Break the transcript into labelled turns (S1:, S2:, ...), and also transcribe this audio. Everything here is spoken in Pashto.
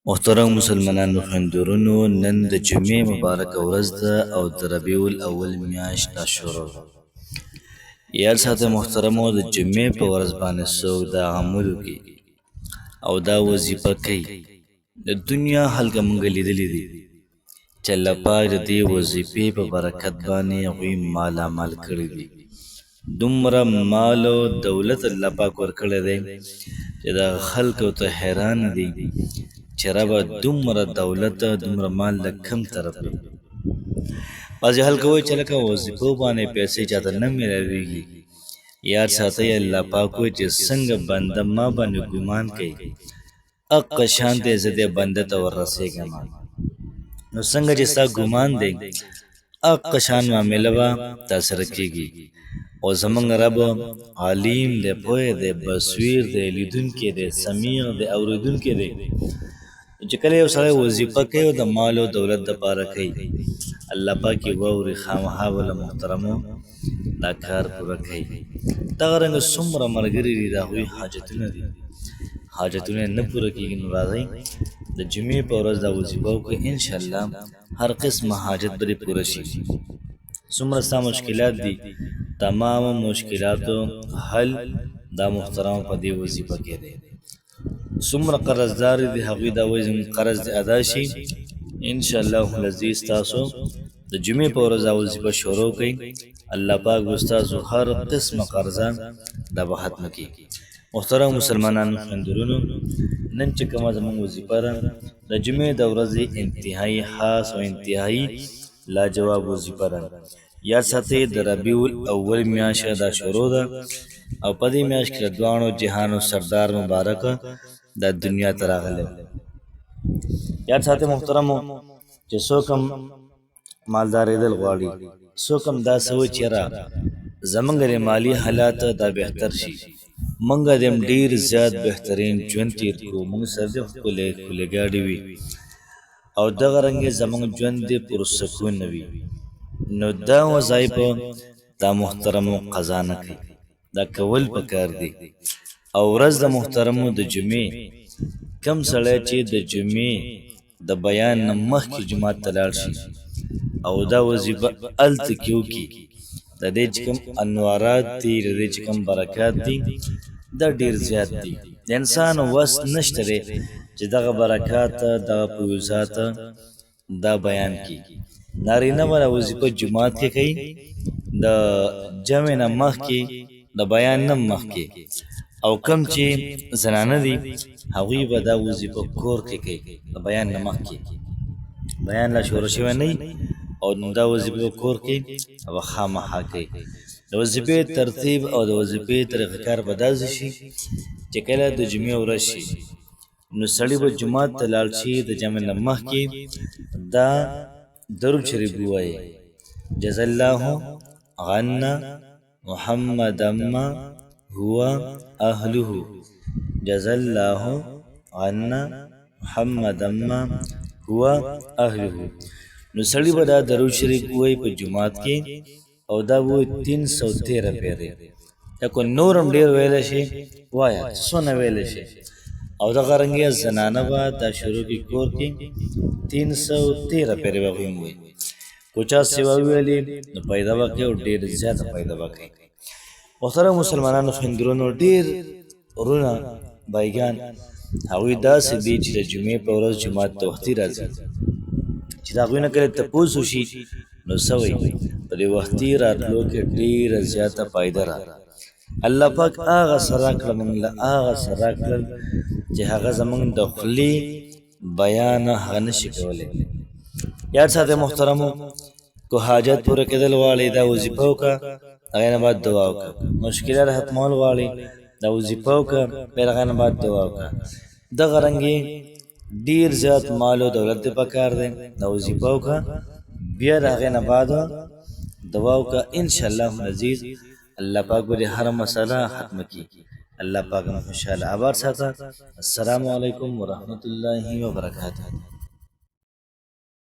S1: محترم مسلمانانو خویندورونو، نن د جمعې مبارکه ورځ ده او د ربیع الاول میاشت دا شروع ده. یاد ساته محترمو، د جمعې په ورځ باندې څوک دا عمل وکړي او دا وظیفه کوي، د دنیا خلک موږ لیدلي دي چې الله پاک د دې وظیفې په برکت باندې هغوی مالامال کړي دي. دومره مال او دولت الله پاک ورکړی دی چې دا خلکو ته حیران دي چې ربه دومره دولت دومره مال د کم طرف دی. بعضې خلک وایي چې لکه وظیفو باندې پیسې چاته نه میلاویږي. یاد ساتئ الله پاک وایي چې څنګه بنده ما باندې ګمان کوي، اقه شان دی زه دې بنده ته وررسېږم. نو څنګه چې ستا ګمان دی اقه شان معامله به تا سره کېږي. او زمونږ رب علیم دی، پوه دی، بصیر دی، لیدونکی دی، سمیع دی، اورېدونکی دی. چې کله یو سړی وظیفه کوي او د مال او دولت دپاره کوي، الله پاک یې واوري، خامخا به له محترمو دا کار پوره کوي. دغه رنګه څومره ملګري دي د هغوی حاجتونه دي، حاجتونه یې نه پوره کېږي. نو راځئ د جمعې په ورځ دا وظیفه وکړئ، انشاءالله هر قسمه حاجت به دې پوره شي. څومره ستا مشکلات دي، تمام مشکلاتو حل دا محترمو په دې وظیفه کې دی. څومره قرضدار دي هغوی دا وایي زموږ قرض دې ادا شي. انشاءالله العزیز تاسو د جمعې په ورځ دا وظیفه شروع کړئ، الله پاک به ستاسو هر قسمه قرضه دا به ختمه کړي. محترم مسلمانانو خویندورونو، نن چې کومه زموږ وظیفه ده د جمعې د ورځې انتهایي خاص او انتهایي لاجواب وظیفه ده. یاد ساتئ د ربیع الاول میاشت دا شروع ده او په دې میاشت کې د دواړو جهانو سردار مبارک دا دنیا ته راغلی. یاد ساتئ محترمو چې څوک هم مالدارېدل غواړي، څوک هم دا څه وایي چې یاره زمونږ د مالي حالات دا بهتر شي، موږ د ډېر زیات بهترین ژوند تېر کړو، موږ سره دې ښکلې ښکلې ګاډې وي او دغه رنګې زمونږ ژوند دې پرسکون وي. نو دا وظایف دا محترمو قضا نه کوي، دا کول پکار دي. او ورځ د محترمو د جمعې کم سړی چې د جمعې د بیان نه مخکې جومات ته لاړ شي او دا وظیفه هلته کې وکړي، د دې چې کوم انوارات دي، د دې چې کوم برکات دي دا ډېر زیات دي. د انسان وس نشته دی چې دغه برکات دغه فیوزات دا بیان کړي. نارینه به دا وظیفه جومات کې کوي، د جمع نه مخکې، د بیان نه مخکې. او کم چې زنانه دي هغوی به دا وظیفه کور کې کوي، د بیان نه مخکې. بیان لا شروع شوی نه وي او دا وظیفه کور کې او خامخا کوي. د وظیفې ترتیب او د وظیفې طریقه کار به داسې شي چې کله د جمعې ورځ شي نو سړی به جومات ته لاړ شي، د جمع نه مخکې دا درود شریف ووایي: جزا الله عنا محمدا ما هو اهله، جزا الله عنا محمدا ما هو اهله. نو سړی به دا درود شریف ووایي په جومات کې او دا وایي 313 پیرې. دا کو نور هم ډېر ویلی شي وایه، څونه ویلی شي. او دغه رنګې زنانه به دا شروع کړي کور کې 313 پیرې به هغوی هم وایي. کو چا سوا وویلې نو پیدا به کوي او ډېر زیاته پیدا به کوي. محترم مسلمانانو خویندورونو، ډېر وروڼه بایګان هغوی داسې دي چې د جمعې په ورځ جومات ته وختي راځي، چې د هغوی نه کله تپوس وشي نو څه وایي په دې وختي راتلو کې ډېره زیاته فایده راغله. الله پاک هغه څه راکړه موږ له، هغه څه راکړل چې هغه زموږ د خولې بیان هغه نشي کولی. یاد ساتئ محترمو، کو حاجت پوره کېدل غواړئ دا وظیفه وکړه، هغې نه بعد دعا وکړه. مشکلات ختمول غواړئ دا وظیفه وکړه، بیا هغې نه بعد دعا وکړه. دغه رنګې ډېر زیات مال او دولت دې پکار دی، دا وظیفه وکړه، بیا د هغې نه بعد دعا وکړه. انشاءالله العزیز الله پاک به دې هره مسله ختمه کړي. الله پاک مو خوشحاله آباد ساته. السلام علیکم ورحمة الله وبرکاته.